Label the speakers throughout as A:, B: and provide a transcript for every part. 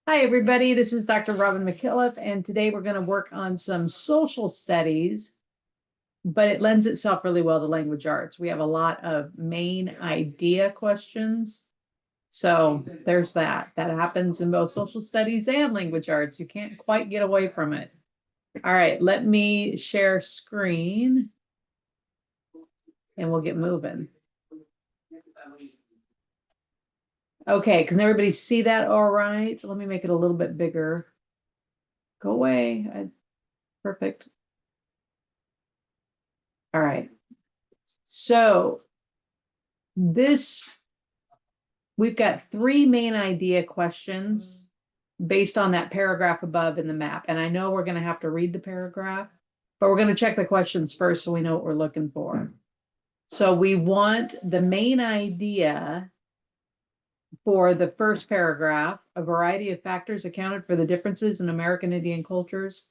A: Hi, everybody. This is Dr. Robyn MacKillop, and today we're going to work on some social studies, but it lends itself really well to language arts. We have a lot of main idea questions. So there's that. That happens in both social studies and language arts. You can't quite get away from it. All right, let me share screen and we'll get moving. Okay, can everybody see that all right? Let me make it a little bit bigger. Go away. Perfect. All right. So we've got three main idea questions based on that paragraph above in the map. And I know we're going to have to read the paragraph, but we're going to check the questions first so we know what we're looking for. So we want the main idea for the first paragraph: a variety of factors accounted for the differences in American Indian cultures,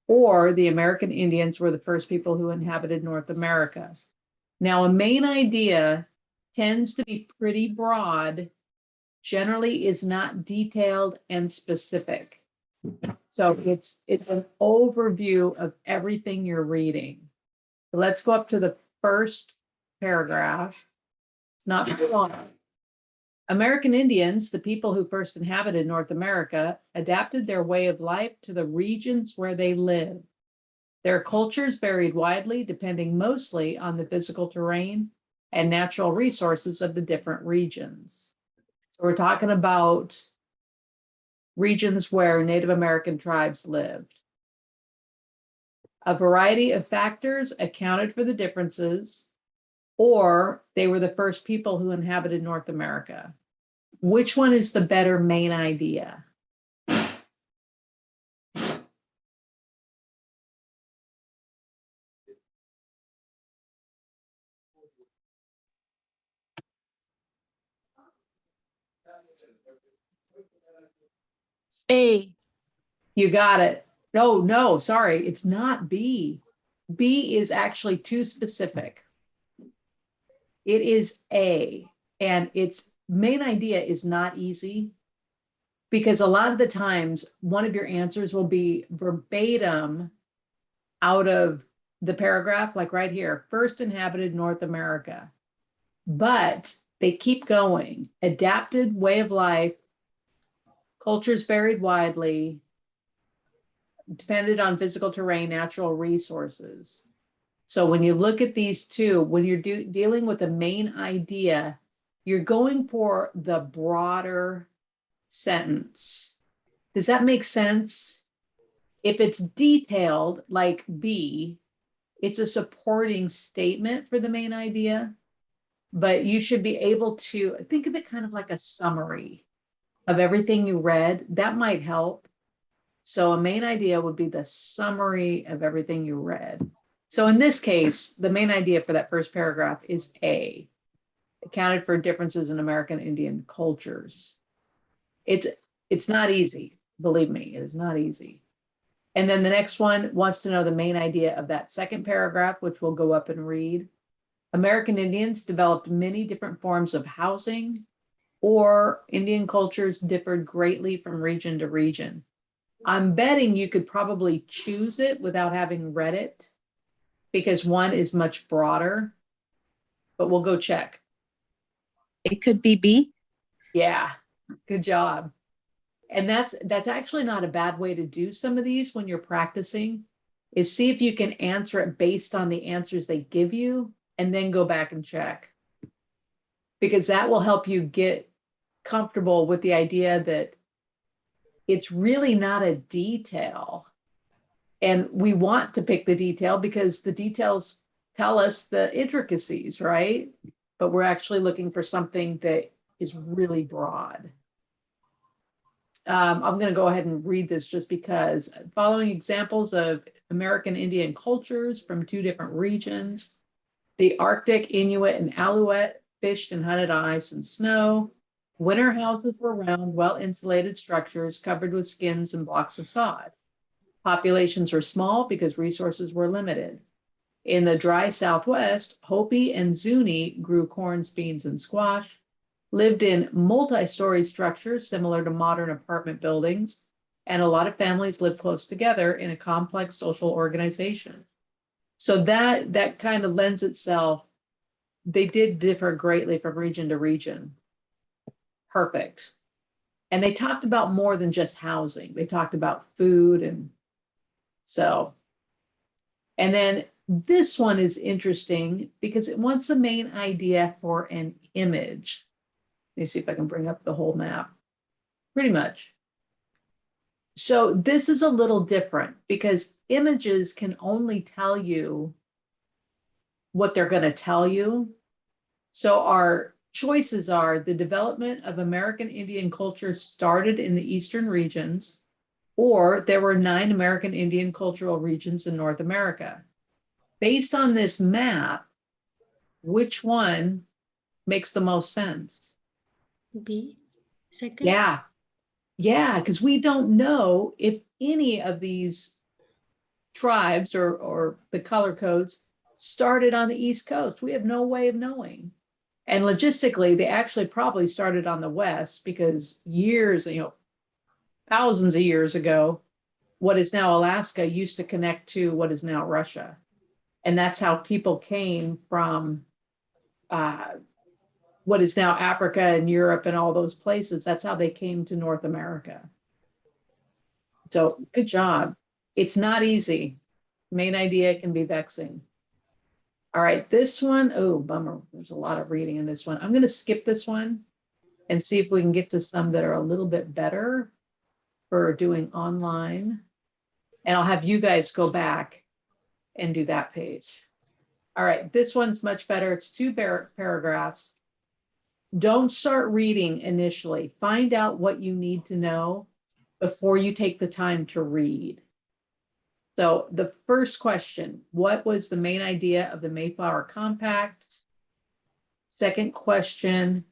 A: or the American Indians were the first people who inhabited North America. Now, a main idea tends to be pretty broad, generally is not detailed and specific. So it's an overview of everything you're reading. So let's go up to the first paragraph. It's not too long. American Indians, the people who first inhabited North America, adapted their way of life to the regions where they lived. Their cultures varied widely, depending mostly on the physical terrain and natural resources of the different regions. So we're talking about regions where Native American tribes lived. A variety of factors accounted for the differences, or they were the first people who inhabited North America. Which one is the better main idea?
B: A.
A: You got it. No, sorry, it's not B. B is actually too specific. It is A, and its main idea is not easy because a lot of the times one of your answers will be verbatim out of the paragraph, like right here, first inhabited North America. But they keep going. Adapted way of life, cultures varied widely, depended on physical terrain, natural resources. So when you look at these two, when you're dealing with a main idea, you're going for the broader sentence. Does that make sense? If it's detailed, like B, it's a supporting statement for the main idea, but you should be able to think of it kind of like a summary of everything you read. That might help. So a main idea would be the summary of everything you read. So in this case, the main idea for that first paragraph is A, accounted for differences in American Indian cultures. It's not easy, believe me, it is not easy. And then the next one wants to know the main idea of that second paragraph, which we'll go up and read. American Indians developed many different forms of housing, or Indian cultures differed greatly from region to region. I'm betting you could probably choose it without having read it, because one is much broader, but we'll go check.
B: It could be B.
A: Yeah, good job. And that's actually not a bad way to do some of these when you're practicing, is see if you can answer it based on the answers they give you and then go back and check. Because that will help you get comfortable with the idea that it's really not a detail. And we want to pick the detail because the details tell us the intricacies, right? But we're actually looking for something that is really broad. I'm going to go ahead and read this just because. Following examples of American Indian cultures from two different regions: the Arctic Inuit and Alouette fished and hunted on ice and snow. Winter houses were round, well-insulated structures covered with skins and blocks of sod. Populations were small because resources were limited. In the dry Southwest, Hopi and Zuni grew corn, beans, and squash. lived in multi-story structures similar to modern apartment buildings, and a lot of families live close together in a complex social organization. So that kind of lends itself, they did differ greatly from region to region. Perfect. And they talked about more than just housing. They talked about food and so. And then this one is interesting because it wants the main idea for an image. Let me see if I can bring up the whole map. Pretty much. So this is a little different because images can only tell you what they're going to tell you. So our choices are the development of American Indian culture started in the eastern regions, or there were 9 American Indian cultural regions in North America. Based on this map, which one makes the most sense?
B: B. Second.
A: Yeah, because we don't know if any of these tribes or the color codes started on the East Coast. We have no way of knowing. And logistically, they actually probably started on the West because years, thousands of years ago, what is now Alaska used to connect to what is now Russia. And that's how people came from what is now Africa and Europe and all those places. That's how they came to North America. So good job. It's not easy. Main idea can be vexing. All right, this one, oh, bummer. There's a lot of reading in this one. I'm going to skip this one and see if we can get to some that are a little bit better for doing online. And I'll have you guys go back and do that page. All right, this one's much better. It's 2 paragraphs. Don't start reading initially. Find out what you need to know before you take the time to read. So the first question, what was the main idea of the Mayflower Compact? Second question,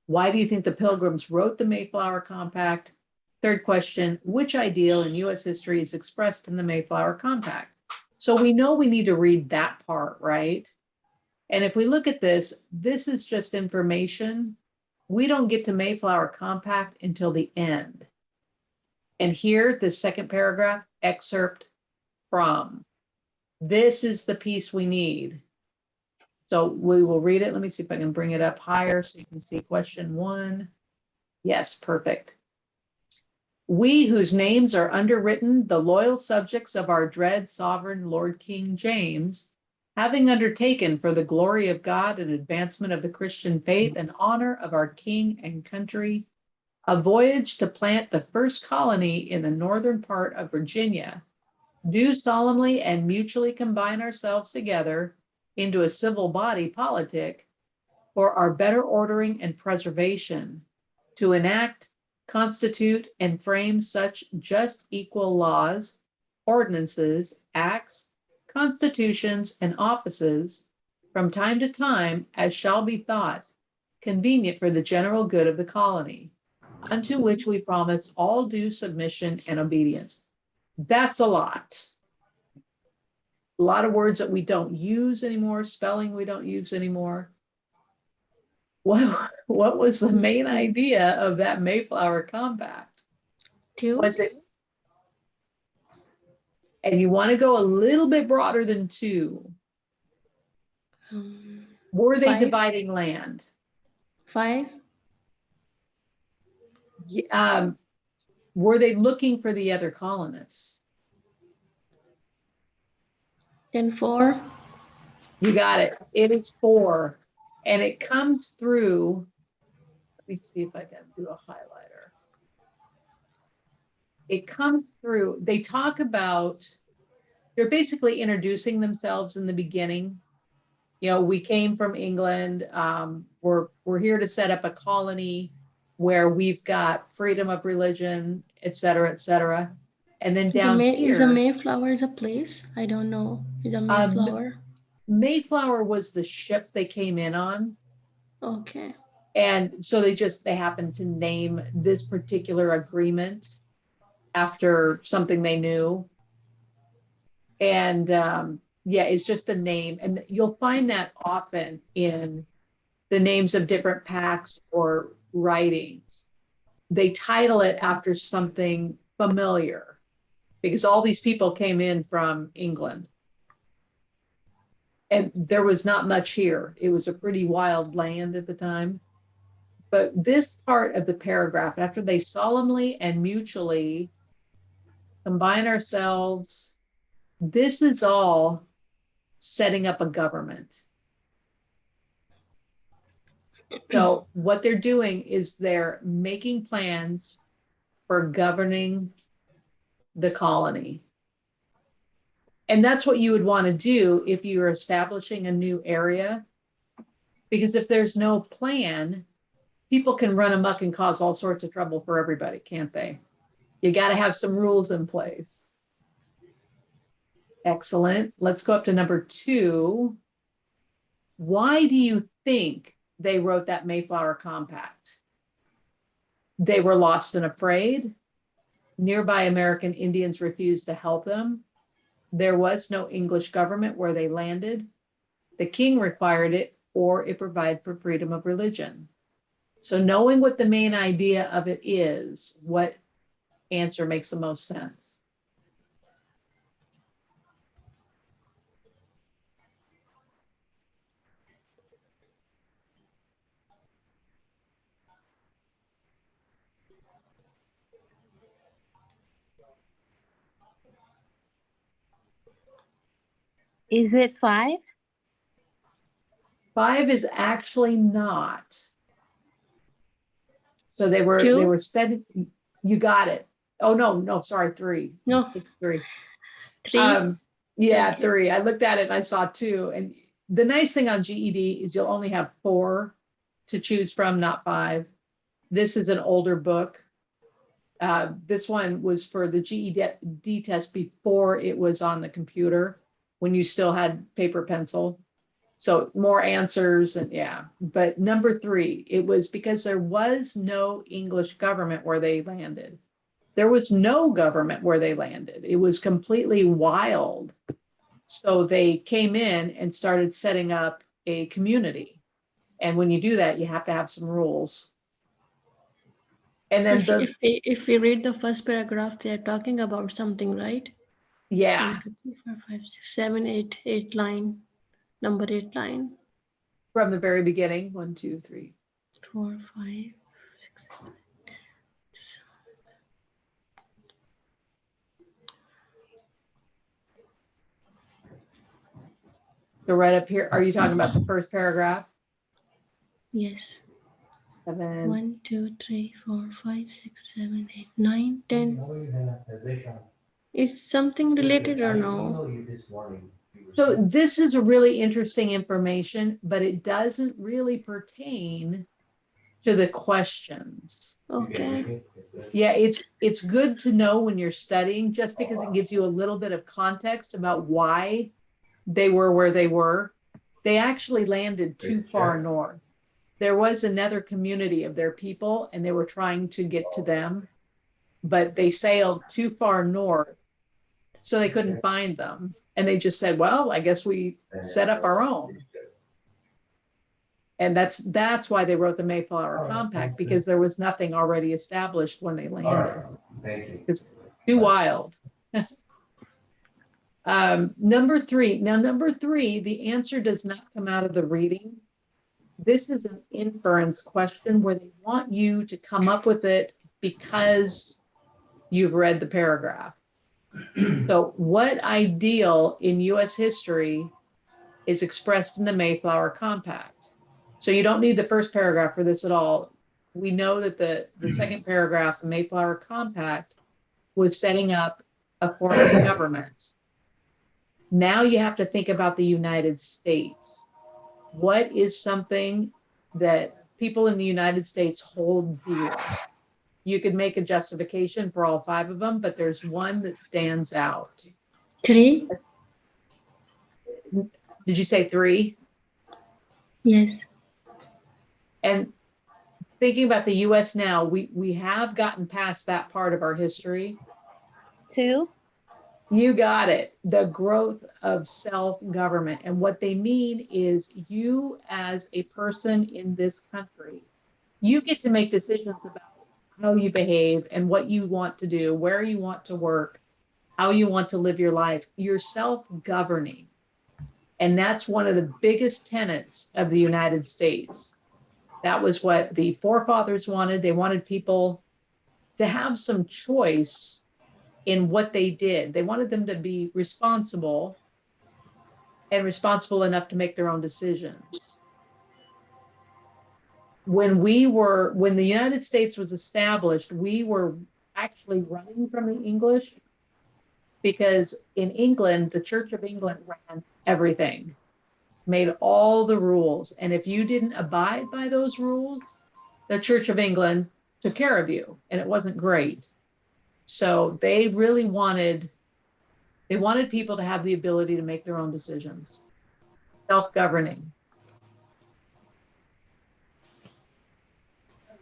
A: why do you think the Pilgrims wrote the Mayflower Compact? Third question, which ideal in US history is expressed in the Mayflower Compact? So we know we need to read that part, right? And if we look at this, this is just information. We don't get to Mayflower Compact until the end. And here, the second paragraph, excerpt from. This is the piece we need. So we will read it. Let me see if I can bring it up higher so you can see question 1. Yes, perfect. We whose names are underwritten, the loyal subjects of our dread sovereign Lord King James, having undertaken for the glory of God and advancement of the Christian faith and honor of our king and country, a voyage to plant the first colony in the northern part of Virginia, do solemnly and mutually combine ourselves together into a civil body politic for our better ordering and preservation, to enact, constitute, and frame such just equal laws, ordinances, acts, constitutions, and offices from time to time as shall be thought convenient for the general good of the colony, unto which we promise all due submission and obedience. That's a lot. A lot of words that we don't use anymore, spelling we don't use anymore. What was the main idea of that Mayflower Compact?
B: 2.
A: Was it, and you want to go a little bit broader than 2. Were they
B: 5.
A: dividing land?
B: 5.
A: Were they looking for the other colonists?
B: Then 4.
A: You got it. It is 4. And it comes through. Let me see if I can do a highlighter. It comes through. They talk about, they're basically introducing themselves in the beginning. We came from England. We're here to set up a colony where we've got freedom of religion, et cetera, et cetera. And then down here.
B: Is a Mayflower is a place? I don't know. Is a Mayflower?
A: Mayflower was the ship they came in on.
B: Okay.
A: And so they happened to name this particular agreement after something they knew. And yeah, it's just the name. And you'll find that often in the names of different pacts or writings. They title it after something familiar because all these people came in from England. And there was not much here. It was a pretty wild land at the time. But this part of the paragraph, after they solemnly and mutually combine ourselves, this is all setting up a government. So what they're doing is they're making plans for governing the colony. And that's what you would want to do if you're establishing a new area. Because if there's no plan, people can run amok and cause all sorts of trouble for everybody, can't they? You got to have some rules in place. Excellent. Let's go up to number 2. Why do you think they wrote that Mayflower Compact? They were lost and afraid. Nearby American Indians refused to help them. There was no English government where they landed. The king required it, or it provided for freedom of religion. So knowing what the main idea of it is, what answer makes the most sense?
C: Is it 5?
A: 5 is actually not. So they were said, you got it. Oh, no, sorry, 3.
B: No,
A: It's 3.
B: 3.
A: Yeah,
B: Okay.
A: 3. I looked at it and I saw 2. And the nice thing on GED is you'll only have 4 to choose from, not 5. This is an older book. This one was for the GED test before it was on the computer, when you still had paper pencil. So more answers and yeah. But number 3, it was because there was no English government where they landed. There was no government where they landed. It was completely wild. So they came in and started setting up a community. And when you do that, you have to have some rules. And then
B: If we read the first paragraph, they are talking about something, right?
A: yeah,
B: 1, 2, 3, 4, 5, 6, 7, 8 line. Number 8 line.
A: from the very beginning, 1, 2, 3.
B: 4, 5, 6, 7.
A: So right up here, are you talking about the first paragraph?
B: Yes.
A: 7.
B: 1, 2, 3, 4, 5, 6, 7, 8, 9, 10. Is something related or no?
A: So this is a really interesting information, but it doesn't really pertain to the questions.
B: Okay.
A: Yeah, it's good to know when you're studying, just because it gives you a little bit of context about why they were where they were. They actually landed too far north. There was another community of their people, and they were trying to get to them, but they sailed too far north, so they couldn't find them. And they just said, well, I guess we set up our own. And that's why they wrote the Mayflower Compact, because there was nothing already established when they landed. It's too wild. Number 3. Now, number 3, the answer does not come out of the reading. This is an inference question where they want you to come up with it because you've read the paragraph. So what ideal in US history is expressed in the Mayflower Compact? So you don't need the first paragraph for this at all. We know that the second paragraph, the Mayflower Compact, was setting up a form of government. Now you have to think about the United States. What is something that people in the United States hold dear? You could make a justification for all 5 of them, but there's one that stands out.
B: 3.
A: Did you say 3?
B: Yes.
A: And thinking about the US now, we have gotten past that part of our history.
C: 2.
A: You got it. The growth of self-government. And what they mean is you as a person in this country, you get to make decisions about how you behave and what you want to do, where you want to work, how you want to live your life. You're self-governing. And that's one of the biggest tenets of the United States. That was what the forefathers wanted. They wanted people to have some choice in what they did. They wanted them to be responsible and responsible enough to make their own decisions. When the United States was established, we were actually running from the English because in England, the Church of England ran everything, made all the rules. And if you didn't abide by those rules, the Church of England took care of you, and it wasn't great. So they really wanted people to have the ability to make their own decisions, self-governing.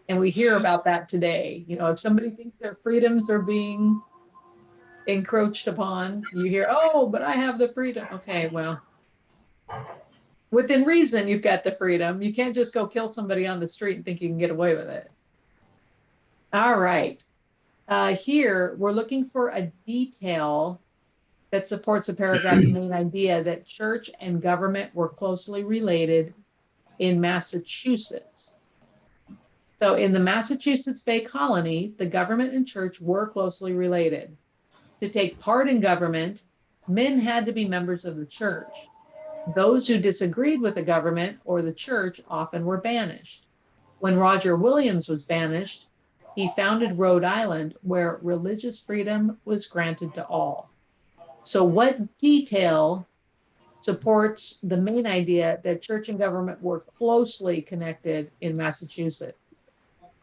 A: And we hear about that today. You know, if somebody thinks their freedoms are being encroached upon, you hear, oh, but I have the freedom. Okay, well, within reason, you've got the freedom. You can't just go kill somebody on the street and think you can get away with it. All right. Here, we're looking for a detail that supports a paragraph's main idea that church and government were closely related in Massachusetts. So in the Massachusetts Bay Colony, the government and church were closely related. To take part in government, men had to be members of the church. Those who disagreed with the government or the church often were banished. When Roger Williams was banished, he founded Rhode Island, where religious freedom was granted to all. So what detail supports the main idea that church and government were closely connected in Massachusetts?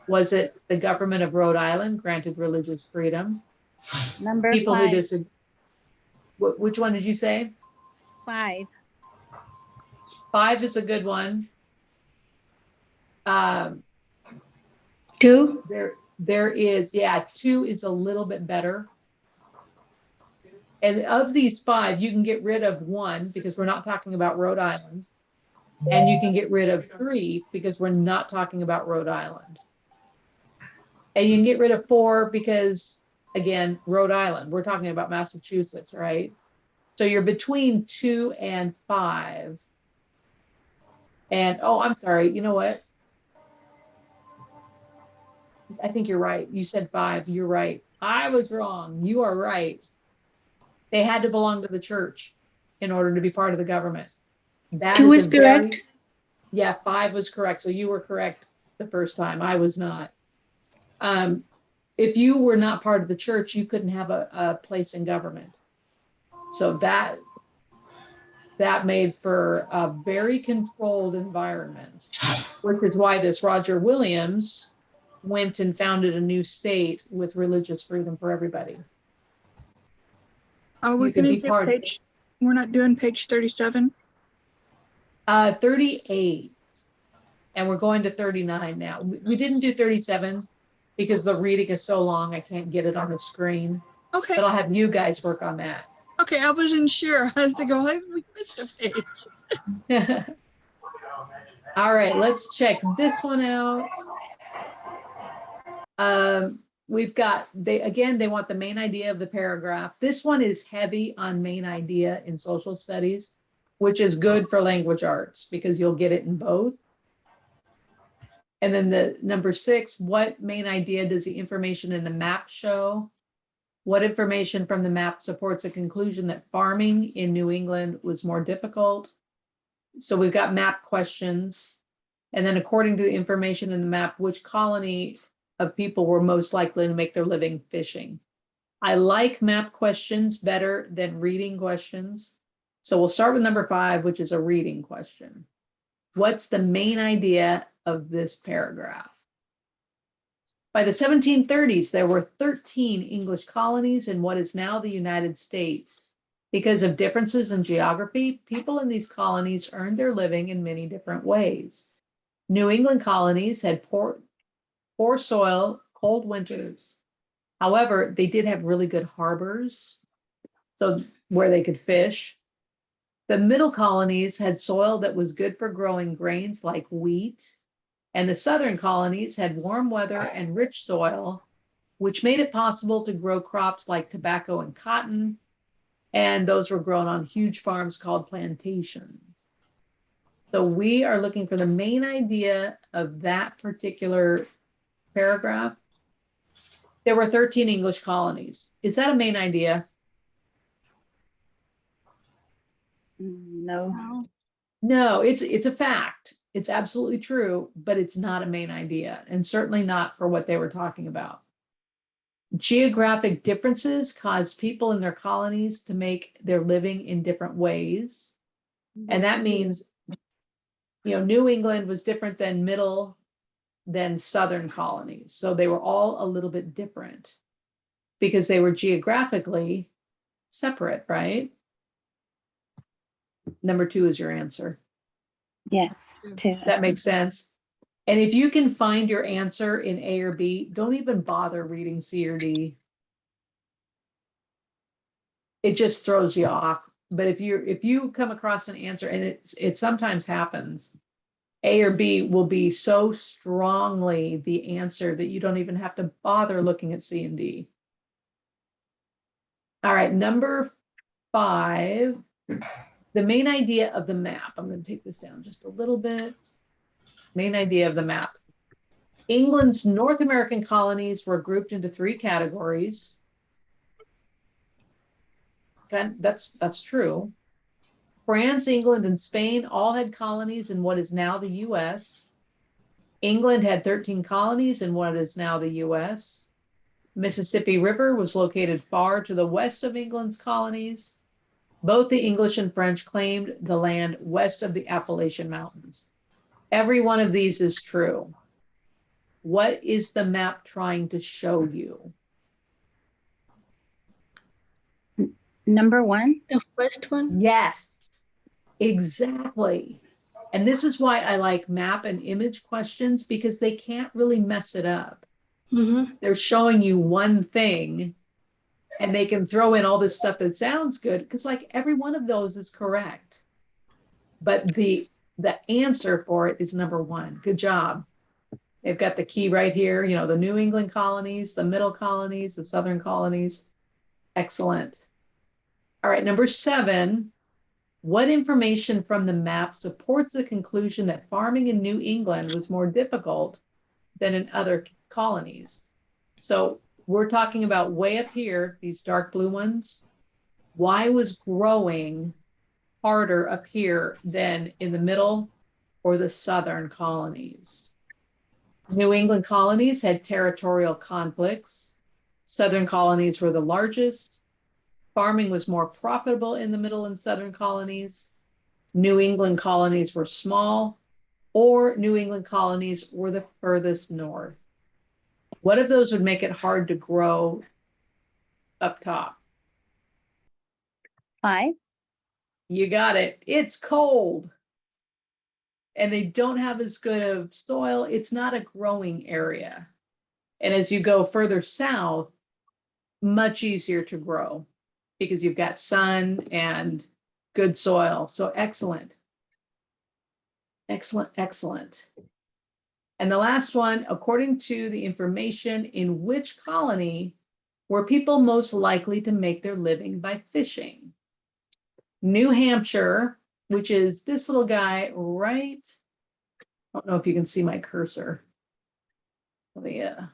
A: Was it the government of Rhode Island granted religious freedom?
C: Number
A: People who
C: 5.
A: disagree. Which one did you say?
C: 5.
A: 5 is a good one.
B: 2.
A: There is, yeah, 2 is a little bit better. And of these 5, you can get rid of 1 because we're not talking about Rhode Island. And you can get rid of 3 because we're not talking about Rhode Island. And you can get rid of 4 because, again, Rhode Island, we're talking about Massachusetts, right? So you're between 2 and 5. And, oh, I'm sorry, you know what? I think you're right. You said 5, you're right. I was wrong. You are right. They had to belong to the church in order to be part of the government. That
B: 2
A: is
B: is
A: a very,
B: correct.
A: yeah, 5 was correct. So you were correct the first time. I was not. If you were not part of the church, you couldn't have a place in government. So that made for a very controlled environment, which is why this Roger Williams went and founded a new state with religious freedom for everybody.
D: Are we
A: You could
D: going
A: be
D: to do
A: part of
D: page, we're not doing page 37?
A: 38, and we're going to 39 now. We didn't do 37 because the reading is so long, I can't get it on the screen,
D: Okay,
A: but I'll have you guys work on that.
D: okay, I wasn't sure. I was thinking, why did we miss a page?
A: All right, let's check this one out. We've got, they want the main idea of the paragraph. This one is heavy on main idea in social studies, which is good for language arts because you'll get it in both. And then the number 6, what main idea does the information in the map show? What information from the map supports a conclusion that farming in New England was more difficult? So we've got map questions. And then according to the information in the map, which colony of people were most likely to make their living fishing? I like map questions better than reading questions. So we'll start with number 5, which is a reading question. What's the main idea of this paragraph? By the 1730s, there were 13 English colonies in what is now the United States. Because of differences in geography, people in these colonies earned their living in many different ways. New England colonies had poor soil, cold winters. However, they did have really good harbors. so where they could fish. The middle colonies had soil that was good for growing grains like wheat, and the southern colonies had warm weather and rich soil, which made it possible to grow crops like tobacco and cotton, and those were grown on huge farms called plantations. So we are looking for the main idea of that particular paragraph. There were 13 English colonies. Is that a main idea?
C: No.
A: No, it's a fact. It's absolutely true, but it's not a main idea, and certainly not for what they were talking about. Geographic differences caused people in their colonies to make their living in different ways. And that means, New England was different than southern colonies. So they were all a little bit different because they were geographically separate, right? Number 2 is your answer.
C: Yes, two.
A: That makes sense. And if you can find your answer in A or B, don't even bother reading C or D. It just throws you off. But if you come across an answer, and it sometimes happens, A or B will be so strongly the answer that you don't even have to bother looking at C and D. All right, number 5, the main idea of the map. I'm going to take this down just a little bit. Main idea of the map. England's North American colonies were grouped into 3 categories. Okay, that's true. France, England, and Spain all had colonies in what is now the US. England had 13 colonies in what is now the US. Mississippi River was located far to the west of England's colonies. Both the English and French claimed the land west of the Appalachian Mountains. Every one of these is true. What is the map trying to show you?
C: Number 1.
B: The first one?
A: Yes, exactly. And this is why I like map and image questions, because they can't really mess it up.
B: Mm-hmm.
A: They're showing you one thing and they can throw in all this stuff that sounds good, because like every one of those is correct. But the answer for it is number 1. Good job. They've got the key right here, the New England colonies, the middle colonies, the southern colonies. Excellent. All right, number 7. What information from the map supports the conclusion that farming in New England was more difficult than in other colonies? So we're talking about way up here, these dark blue ones. Why was growing harder up here than in the middle or the southern colonies? New England colonies had territorial conflicts. Southern colonies were the largest. Farming was more profitable in the middle and southern colonies. New England colonies were small, or New England colonies were the furthest north. What of those would make it hard to grow up top?
C: 5.
A: You got it. It's cold. And they don't have as good of soil. It's not a growing area. And as you go further south, much easier to grow because you've got sun and good soil. So excellent. Excellent, excellent. And the last one, according to the information, in which colony were people most likely to make their living by fishing? New Hampshire, which is this little guy right. I don't know if you can see my cursor. Oh, yeah.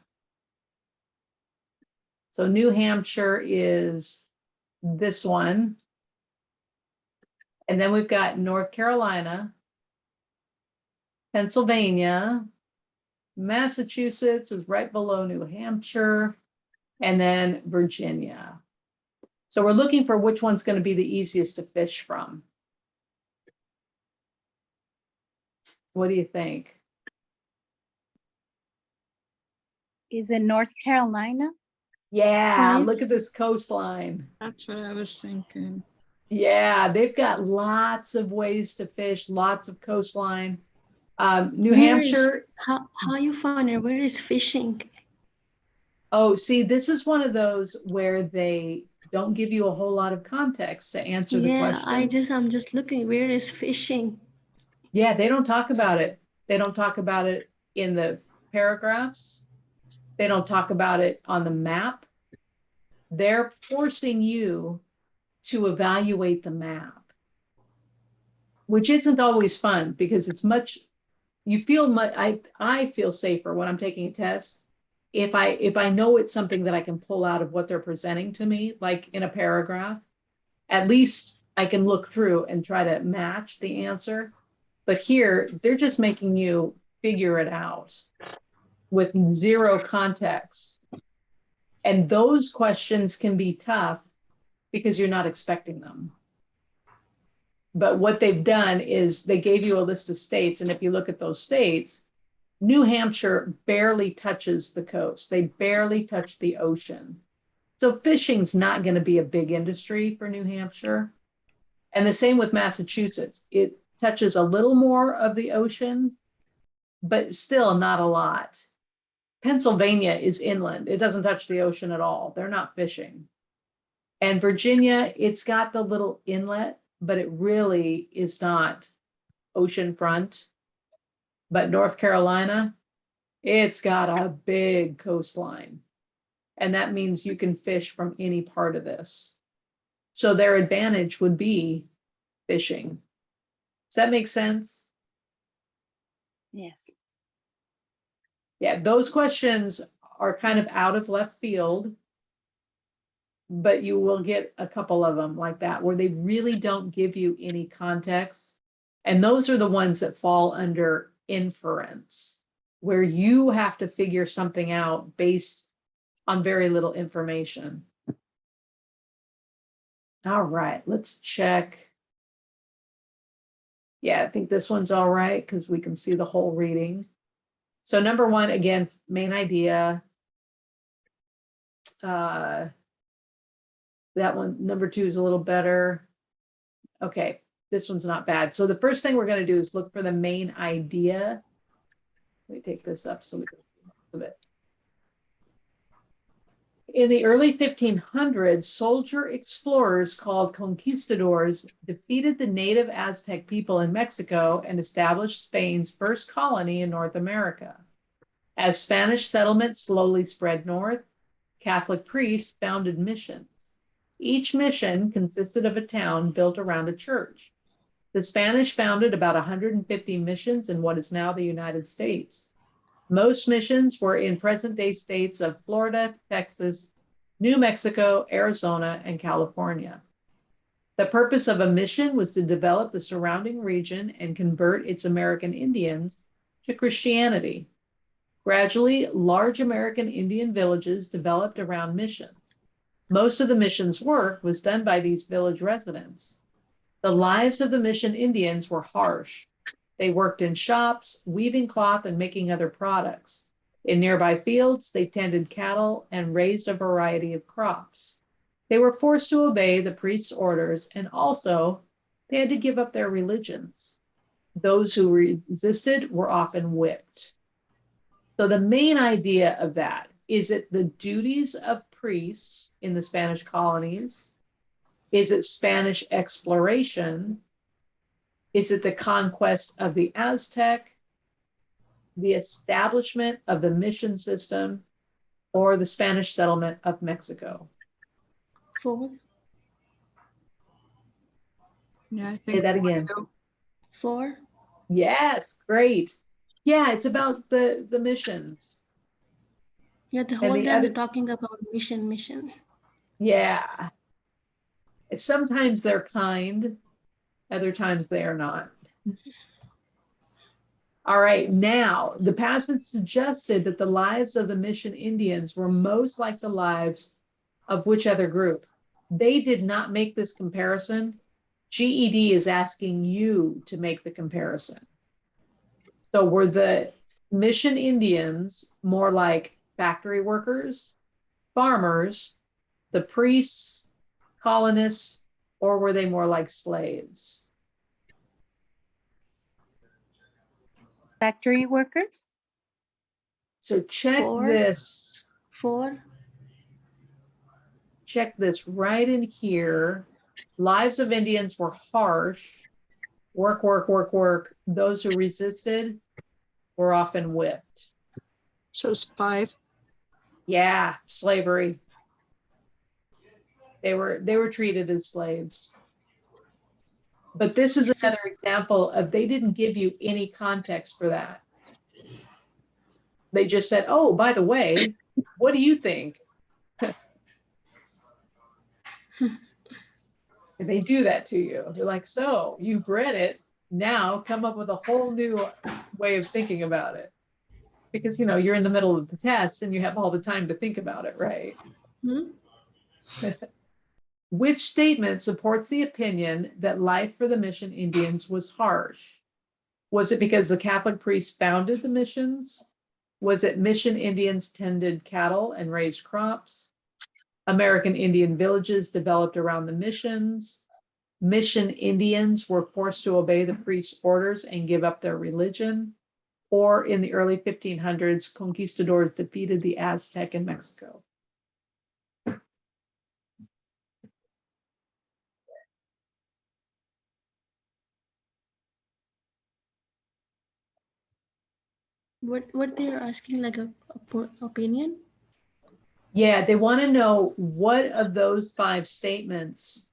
A: So New Hampshire is this one. And then we've got North Carolina, Pennsylvania, Massachusetts is right below New Hampshire, and then Virginia. So we're looking for which one's going to be the easiest to fish from. What do you think?
C: Is it North Carolina?
A: Yeah,
B: 5.
A: look at this coastline.
D: That's what I was thinking.
A: Yeah, they've got lots of ways to fish, lots of coastline. New
B: Where is-
A: Hampshire.
B: How you find it? Where is fishing?
A: Oh, see, this is one of those where they don't give you a whole lot of context to answer the
B: Yeah,
A: question.
B: I'm just looking, where is fishing?
A: Yeah, they don't talk about it. They don't talk about it in the paragraphs. They don't talk about it on the map. They're forcing you to evaluate the map, which isn't always fun because it's much, you feel much, I feel safer when I'm taking a test if I know it's something that I can pull out of what they're presenting to me, like in a paragraph. At least I can look through and try to match the answer. But here, they're just making you figure it out with zero context. And those questions can be tough because you're not expecting them. But what they've done is they gave you a list of states. And if you look at those states, New Hampshire barely touches the coast. They barely touch the ocean. So fishing's not going to be a big industry for New Hampshire. And the same with Massachusetts. It touches a little more of the ocean, but still not a lot. Pennsylvania is inland. It doesn't touch the ocean at all. They're not fishing. And Virginia, it's got the little inlet, but it really is not oceanfront. But North Carolina, it's got a big coastline. And that means you can fish from any part of this. So their advantage would be fishing. Does that make sense?
C: Yes.
A: Yeah, those questions are kind of out of left field, but you will get a couple of them like that where they really don't give you any context. And those are the ones that fall under inference, where you have to figure something out based on very little information. All right, let's check. Yeah, I think this one's all right because we can see the whole reading. So number one, again, main idea. That one, number two is a little better. Okay, this one's not bad. So the first thing we're going to do is look for the main idea. Let me take this up so we can see most of it. In the early 1500s, soldier explorers called conquistadors defeated the native Aztec people in Mexico and established Spain's first colony in North America. As Spanish settlement slowly spread north, Catholic priests founded missions. Each mission consisted of a town built around a church. The Spanish founded about 150 missions in what is now the United States. Most missions were in present-day states of Florida, Texas, New Mexico, Arizona, and California. The purpose of a mission was to develop the surrounding region and convert its American Indians to Christianity. Gradually, large American Indian villages developed around missions. Most of the mission's work was done by these village residents. The lives of the mission Indians were harsh. They worked in shops, weaving cloth and making other products. In nearby fields, they tended cattle and raised a variety of crops. They were forced to obey the priest's orders, and also they had to give up their religions. Those who resisted were often whipped. So the main idea of that is it the duties of priests in the Spanish colonies? Is it Spanish exploration? Is it the conquest of the Aztec, the establishment of the mission system, or the Spanish settlement of Mexico?
B: 4.
D: Yeah, I
A: Say
D: think
A: that again.
B: 4.
A: Yes, great. Yeah, it's about the missions.
B: Yeah, the
A: And
B: whole
A: the
B: time
A: other,
B: they're talking about mission.
A: yeah. Sometimes they're kind, other times they are not. All right, now the passage suggested that the lives of the mission Indians were most like the lives of which other group? They did not make this comparison. GED is asking you to make the comparison. So were the mission Indians more like factory workers, farmers, the priests, colonists, or were they more like slaves?
C: Factory workers?
A: So check
B: 4.
A: this.
B: 4.
A: Check this right in here. Lives of Indians were harsh. Work, work, work, work. Those who resisted were often whipped.
D: So it's 5.
A: Yeah, slavery. They were treated as slaves. But this is another example of they didn't give you any context for that. They just said, oh, by the way, what do you think? And they do that to you. They're like, so you've read it. Now come up with a whole new way of thinking about it. Because, you know, you're in the middle of the test and you have all the time to think about it, right?
B: Hmm?
A: Which statement supports the opinion that life for the mission Indians was harsh? Was it because the Catholic priests founded the missions? Was it mission Indians tended cattle and raised crops? American Indian villages developed around the missions? Mission Indians were forced to obey the priest's orders and give up their religion? Or in the early 1500s, conquistadors defeated the Aztec in Mexico?
B: What they're asking, like a opinion?
A: Yeah, they want to know what of those 5 statements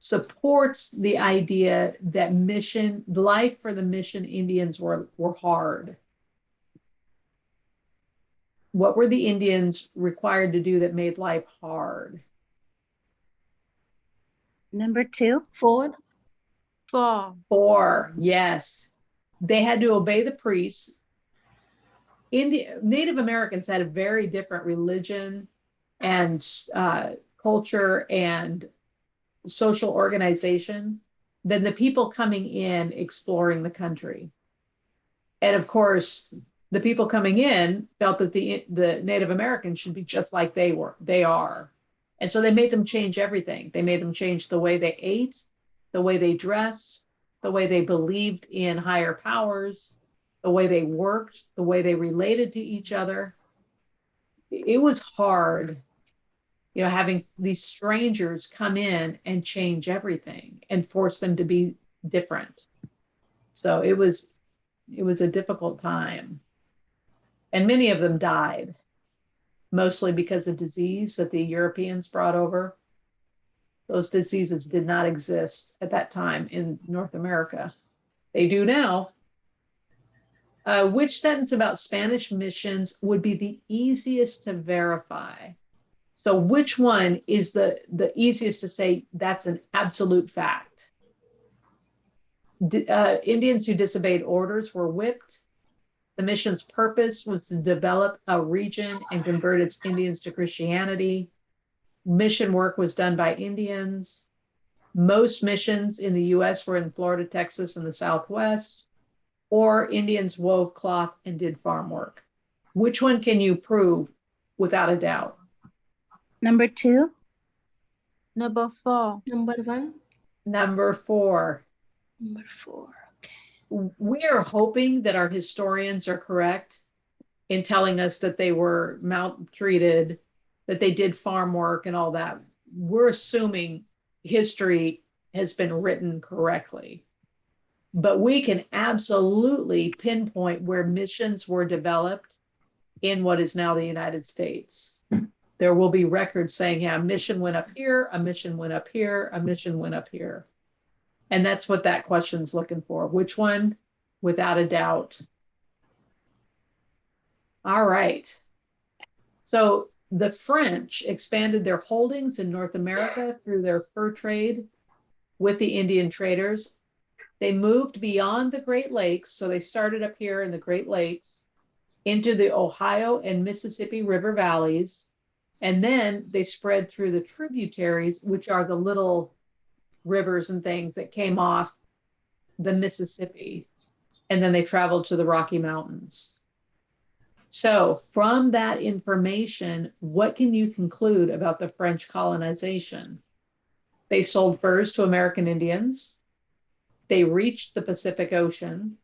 A: supports the idea that mission life for the mission Indians were hard. What were the Indians required to do that made life hard?
C: Number 2.
B: 4.
D: 4.
A: 4, yes. They had to obey the priests. Native Americans had a very different religion and culture and social organization than the people coming in exploring the country. And of course, the people coming in felt that the Native Americans should be just like they are. And so they made them change everything. They made them change the way they ate, the way they dressed, the way they believed in higher powers, the way they worked, the way they related to each other. It was hard, you know, having these strangers come in and change everything and force them to be different. So it was a difficult time. And many of them died, mostly because of disease that the Europeans brought over. Those diseases did not exist at that time in North America. They do now. Which sentence about Spanish missions would be the easiest to verify? So which one is the easiest to say that's an absolute fact? Indians who disobeyed orders were whipped. The mission's purpose was to develop a region and convert its Indians to Christianity. Mission work was done by Indians. Most missions in the US were in Florida, Texas, and the Southwest, or Indians wove cloth and did farm work. Which one can you prove without a doubt?
C: Number 2.
D: Number 4.
B: Number 1.
A: Number 4.
B: Number 4. Okay.
A: We are hoping that our historians are correct in telling us that they were maltreated, that they did farm work and all that. We're assuming history has been written correctly. But we can absolutely pinpoint where missions were developed in what is now the United States. There will be records saying, yeah, a mission went up here, a mission went up here, a mission went up here. And that's what that question's looking for. Which one? Without a doubt. All right. So the French expanded their holdings in North America through their fur trade with the Indian traders. They moved beyond the Great Lakes. So they started up here in the Great Lakes into the Ohio and Mississippi River valleys. And then they spread through the tributaries, which are the little rivers and things that came off the Mississippi. And then they traveled to the Rocky Mountains. So from that information, what can you conclude about the French colonization? They sold furs to American Indians. They reached the Pacific Ocean.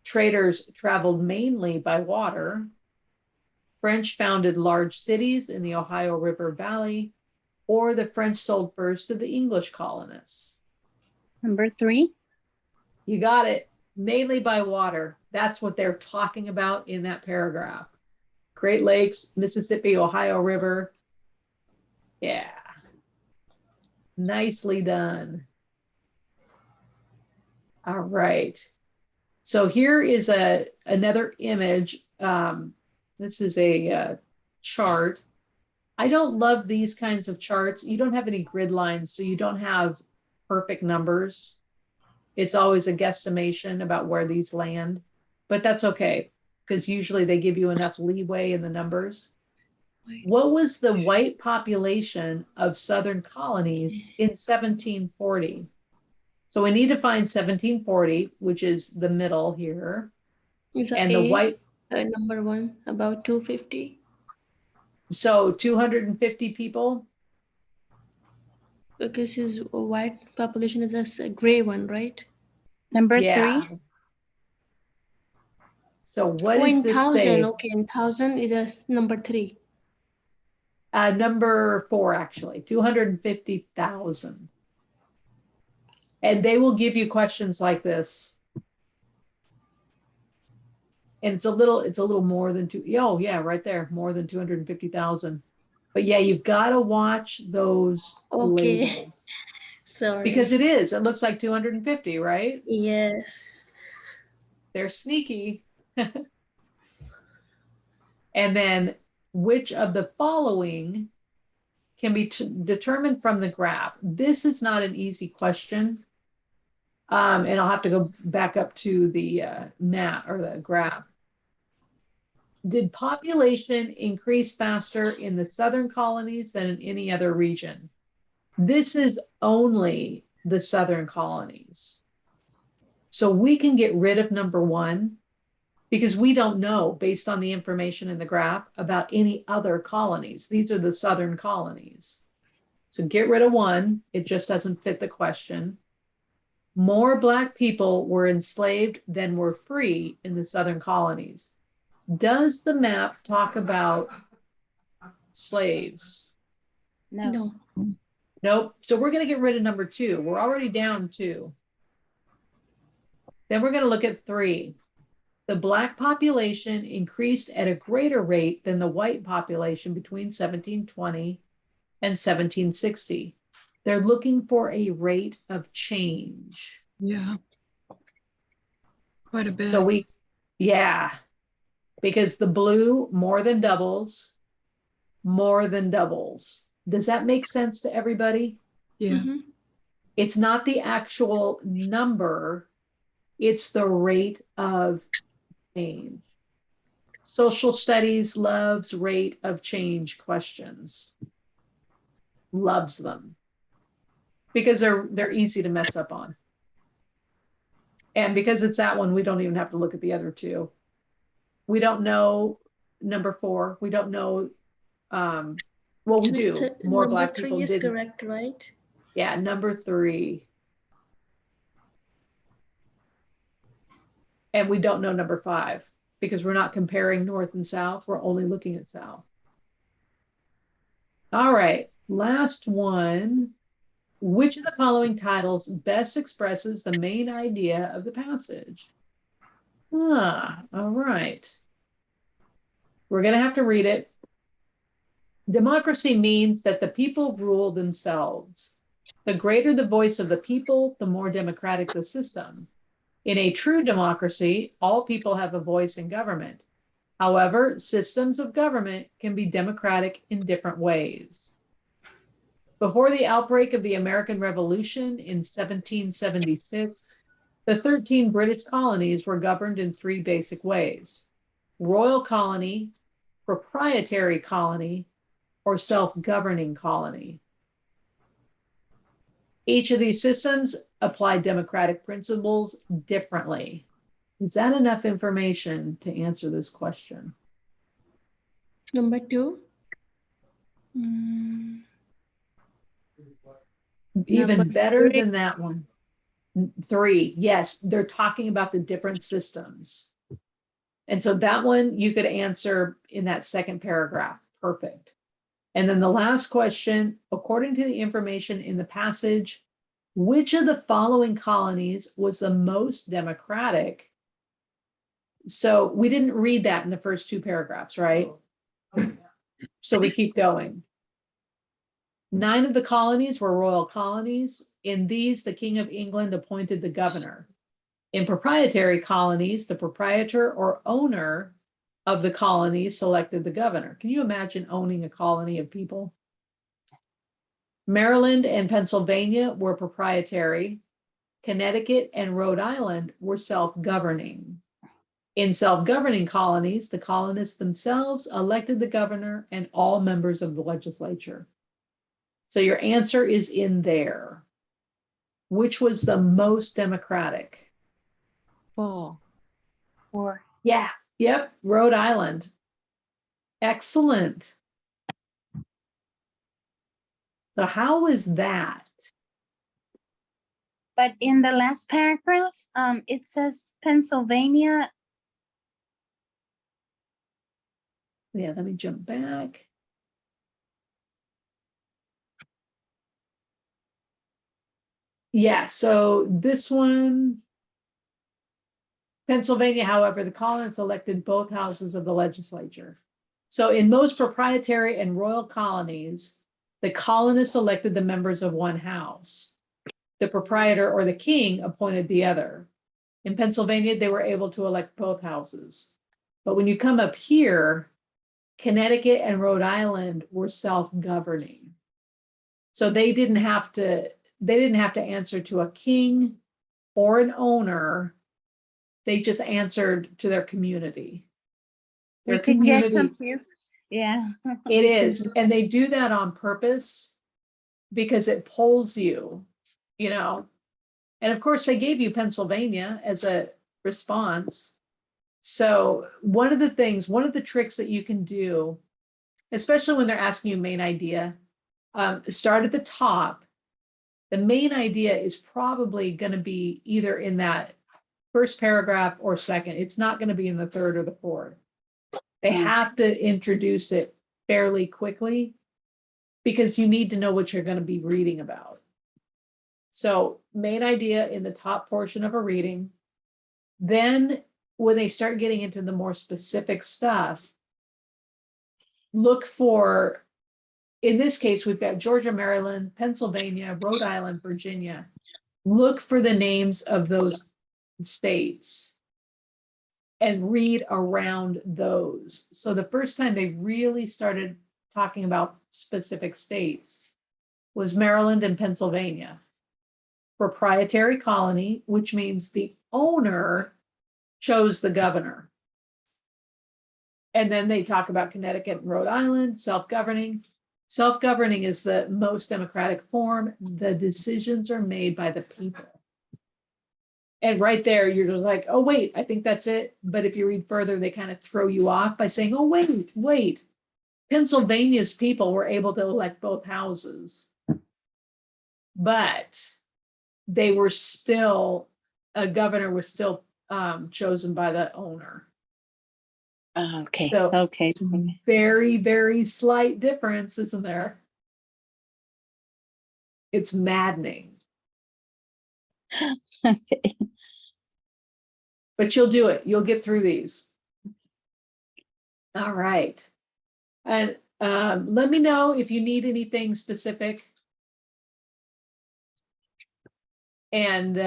A: Traders traveled mainly by water. French founded large cities in the Ohio River Valley, or the French sold furs to the English colonists.
C: Number 3.
A: You got it. Mainly by water. That's what they're talking about in that paragraph. Great Lakes, Mississippi, Ohio River. Yeah. Nicely done. All right. So here is another image. This is a chart. I don't love these kinds of charts. You don't have any grid lines, so you don't have perfect numbers. It's always a guesstimation about where these land, but that's okay, because usually they give you enough leeway in the numbers. What was the white population of Southern colonies in 1740? So we need to find 1740, which is the middle here.
B: Is a
A: And the
B: A,
A: white,
B: number 1, about 250?
A: so 250 people.
B: Because his white population is a gray one, right?
C: Number
A: Yeah.
C: 3.
A: So what
B: Oh,
A: does
B: in
A: this
B: 1000.
A: say?
B: Okay, in 1000 is a number 3.
A: Number 4, actually, 250,000. And they will give you questions like this. And it's a little more than two. Oh yeah, right there, more than 250,000. But yeah, you've got to watch those
B: Okay,
A: labels
B: sorry.
A: because it looks like 250, right?
B: Yes.
A: They're sneaky. And then which of the following can be determined from the graph? This is not an easy question. And I'll have to go back up to the map or the graph. Did population increase faster in the southern colonies than in any other region? This is only the southern colonies. So we can get rid of number 1 because we don't know, based on the information in the graph, about any other colonies. These are the southern colonies. So get rid of 1. It just doesn't fit the question. More Black people were enslaved than were free in the southern colonies. Does the map talk about slaves?
C: No.
A: Nope. So we're going to get rid of number 2. We're already down 2. Then we're going to look at 3. The Black population increased at a greater rate than the white population between 1720 and 1760. They're looking for a rate of change.
D: Yeah. Quite a bit.
A: So yeah, because the blue more than doubles, more than doubles. Does that make sense to everybody?
D: Yeah.
B: Mm-hmm.
A: It's not the actual number, it's the rate of change. Social studies loves rate of change questions. Loves them. Because they're easy to mess up on. And because it's that one, we don't even have to look at the other 2. We don't know number 4. We don't know, well, we do. More
B: Number
A: Black
B: 3
A: people
B: is
A: didn't.
B: correct, right?
A: Yeah, number 3. And we don't know number 5 because we're not comparing North and South. We're only looking at South. All right, last one. Which of the following titles best expresses the main idea of the passage? All right. We're going to have to read it. Democracy means that the people rule themselves. The greater the voice of the people, the more democratic the system. In a true democracy, all people have a voice in government. However, systems of government can be democratic in different ways. Before the outbreak of the American Revolution in 1776, the 13 British colonies were governed in 3 basic ways: royal colony, proprietary colony, or self-governing colony. Each of these systems applied democratic principles differently. Is that enough information to answer this question?
B: Number 2.
A: Even
B: Number
A: better
B: 3.
A: than that one. 3, yes, they're talking about the different systems. And so that one you could answer in that second paragraph. Perfect. And then the last question, according to the information in the passage, which of the following colonies was the most democratic? So we didn't read that in the first two paragraphs, right? So we keep going. 9 of the colonies were royal colonies. In these, the King of England appointed the governor. In proprietary colonies, the proprietor or owner of the colony selected the governor. Can you imagine owning a colony of people? Maryland and Pennsylvania were proprietary. Connecticut and Rhode Island were self-governing. In self-governing colonies, the colonists themselves elected the governor and all members of the legislature. So your answer is in there. Which was the most democratic?
D: 4.
C: 4.
A: Yeah, yep, Rhode Island. Excellent. So how is that?
C: But in the last paragraph, it says Pennsylvania.
A: Yeah, let me jump back. Yeah, so this one, Pennsylvania, however, the colonists elected both houses of the legislature. So in most proprietary and royal colonies, the colonists elected the members of one house. The proprietor or the king appointed the other. In Pennsylvania, they were able to elect both houses. But when you come up here, Connecticut and Rhode Island were self-governing. So they didn't have to answer to a king or an owner. They just answered to their community.
C: We could get confused. Yeah.
A: It is. And they do that on purpose because it pulls you, you know. And of course, they gave you Pennsylvania as a response. So one of the tricks that you can do, especially when they're asking you main idea, start at the top. The main idea is probably going to be either in that first paragraph or second. It's not going to be in the third or the fourth. They have to introduce it fairly quickly because you need to know what you're going to be reading about. So main idea in the top portion of a reading. Then when they start getting into the more specific stuff, look for, in this case, we've got Georgia, Maryland, Pennsylvania, Rhode Island, Virginia. Look for the names of those states and read around those. So the first time they really started talking about specific states was Maryland and Pennsylvania. Proprietary colony, which means the owner chose the governor. And then they talk about Connecticut and Rhode Island, self-governing. Self-governing is the most democratic form. The decisions are made by the people. And right there, you're just like, oh, wait, I think that's it. But if you read further, they kind of throw you off by saying, oh, wait. Pennsylvania's people were able to elect both houses. But they were still, a governor was still chosen by the owner.
C: Okay.
A: So,
C: okay.
A: Very, very slight difference, isn't there? It's maddening.
C: Okay.
A: But you'll do it. You'll get through these. All right. And let me know if you need anything specific. And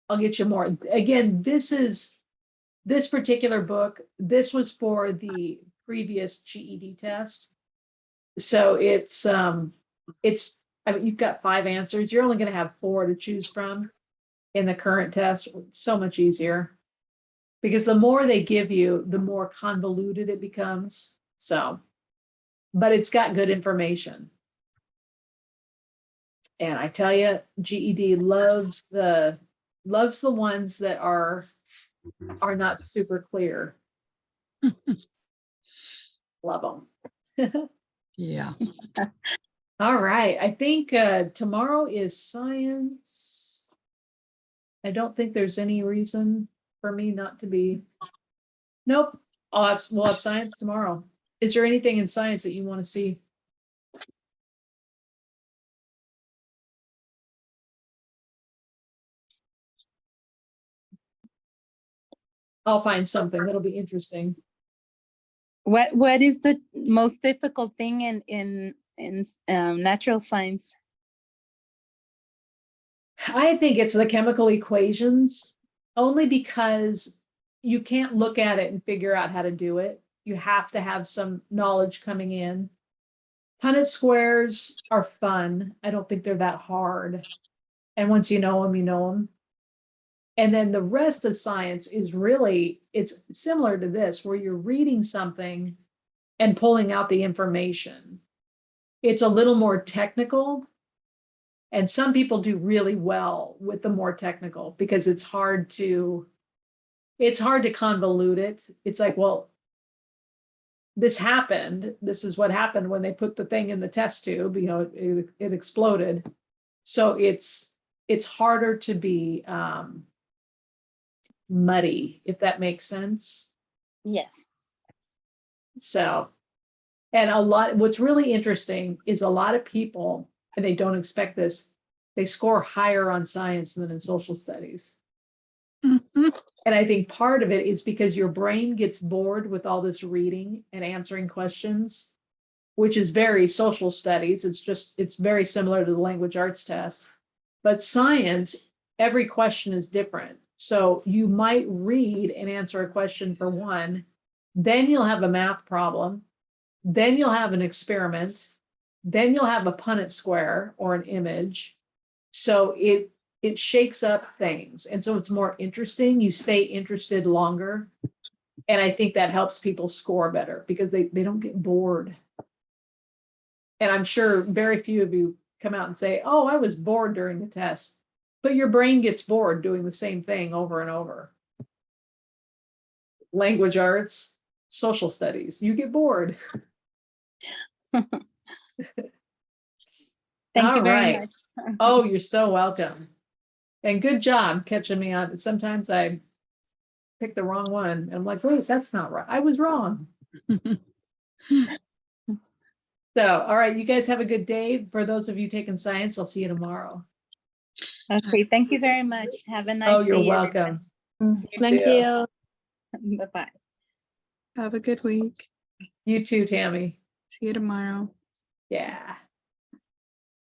A: I'll get you more. Again, this particular book, this was for the previous GED test. So it's I mean, you've got 5 answers. You're only going to have 4 to choose from in the current test. It's so much easier because the more they give you, the more convoluted it becomes. So, but it's got good information. And I tell you, GED loves the ones that are not super clear. Love them.
D: Yeah.
A: All right. I think tomorrow is science. I don't think there's any reason for me not to be Nope. We'll have science tomorrow. Is there anything in science that you want to see? I'll find something that'll be interesting.
C: What is the most difficult thing in natural science?
A: I think it's the chemical equations, only because you can't look at it and figure out how to do it. You have to have some knowledge coming in. Punnett squares are fun. I don't think they're that hard. And once you know them, you know them. And then the rest of science is really, it's similar to this, where you're reading something and pulling out the information. It's a little more technical. And some people do really well with the more technical because it's hard to convolute it. It's like, well, this happened. This is what happened when they put the thing in the test tube, you know, it exploded. So it's harder to be muddy, if that makes sense.
C: Yes.
A: So, and what's really interesting is a lot of people, and they don't expect this, they score higher on science than in social studies.
D: Mhm.
A: And I think part of it is because your brain gets bored with all this reading and answering questions, which is very social studies. It's very similar to the language arts test. But science, every question is different. So you might read and answer a question for one, then you'll have a math problem, then you'll have an experiment, then you'll have a Punnett square or an image. So it shakes up things. And so it's more interesting. You stay interested longer. And I think that helps people score better because they don't get bored. And I'm sure very few of you come out and say, oh, I was bored during the test. But your brain gets bored doing the same thing over and over. Language arts, social studies, you get bored.
C: Thank you
A: All
C: very
A: right.
C: much.
A: Oh, you're so welcome. And good job catching me on. Sometimes I pick the wrong one. And I'm like, wait, that's not right. I was wrong. So, all right, you guys have a good day. For those of you taking science, I'll see you tomorrow.
C: Okay, thank you very much. Have a nice
A: Oh, you're
C: day.
A: welcome.
B: Thank
A: too.
B: you.
C: Bye-bye.
D: Have a good week.
A: You too, Tammy.
D: See you tomorrow.
A: Yeah.